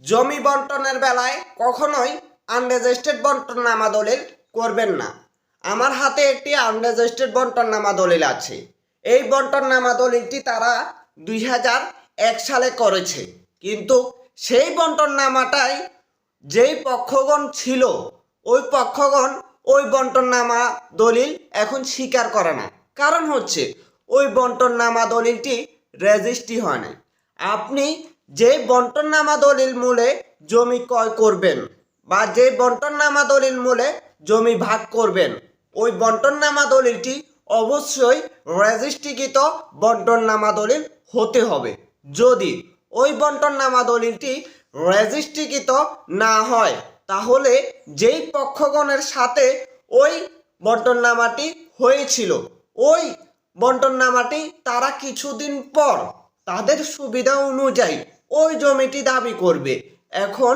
জমি বন্টনের বেলায় কখনোই আনরেজিস্টার্ড বন্টননামা দলিল করবেন না। আমার হাতে একটি আনরেজিস্টার্ড বন্টননামা দলিল আছে। এই বন্টননামা দলিলটি তারা 2001 সালে করেছে, কিন্তু সেই বন্টননামাটায় যেই পক্ষগণ ছিল ওই পক্ষগণ ওই বন্টননামা দলিল এখন স্বীকার করে না। কারণ হচ্ছে ওই বন্টননামা দলিলটি রেজিস্ট্রি হয় না। আপনি যে বন্টননামা দলিল মূলে জমি ক্রয় করবেন বা যে বন্টননামা দলিল মূলে জমি ভাগ করবেন, ওই বন্টননামা দলিলটি অবশ্যই রেজিস্ট্রিকৃত বন্টননামা দলিল হতে হবে। যদি ওই বন্টননামা দলিলটি রেজিস্ট্রিকৃত না হয়, তাহলে যেই পক্ষগণের সাথে ওই বন্টননামাটি হয়েছিল ওই বন্টননামাটি তারা কিছুদিন পর তাদের সুবিধা অনুযায়ী ওই জমিটি দাবি করবে। এখন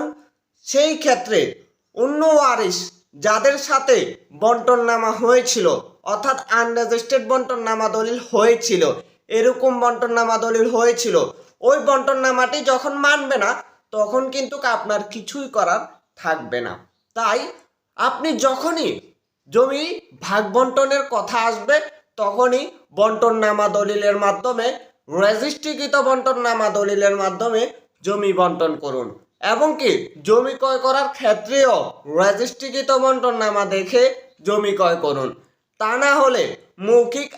সেই ক্ষেত্রে অন্য ওয়ারিশ যাদের সাথে বন্টননামা হয়েছিল, অর্থাৎ আনরেজিস্টার্ড বন্টননামা দলিল হয়েছিল, এরকম বন্টননামা দলিল হয়েছিল, ওই বন্টননামাটি যখন মানবে না, তখন কিন্তু আপনার কিছুই করার থাকবে না। তাই আপনি যখনই জমি ভাগ বন্টনের কথা আসবে, তখনই বন্টননামা দলিলের মাধ্যমে, রেজিস্ট্রিকৃত বন্টননামা দলিলের মাধ্যমে জমি বন্টন করুন। এবং কি জমি ক্রয় করার ক্ষেত্রেও রেজিস্ট্রিকৃত বন্টননামা দেখে জমি ক্রয় করুন। তা না হলে মৌখিক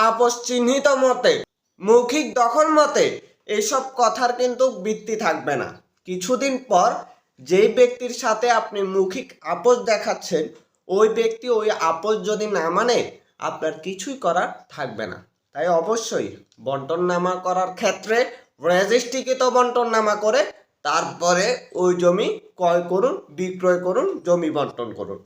আপোষ চিহ্নিত মতে, মৌখিক দখল মতে এইসব কথার কিন্তু ভিত্তি থাকবে না। কিছুদিন পর যেই ব্যক্তির সাথে আপনি মৌখিক আপোষ দেখাচ্ছেন, ওই ব্যক্তি ওই আপোষ যদি না মানে, আপনার কিছুই করার থাকবে না। তাই অবশ্যই বন্টননামা করার ক্ষেত্রে রেজিস্ট্রিকৃত বন্টননামা করে তারপরে ওই জমি ক্রয় করুন, বিক্রয় করুন, জমি বন্টন করুন।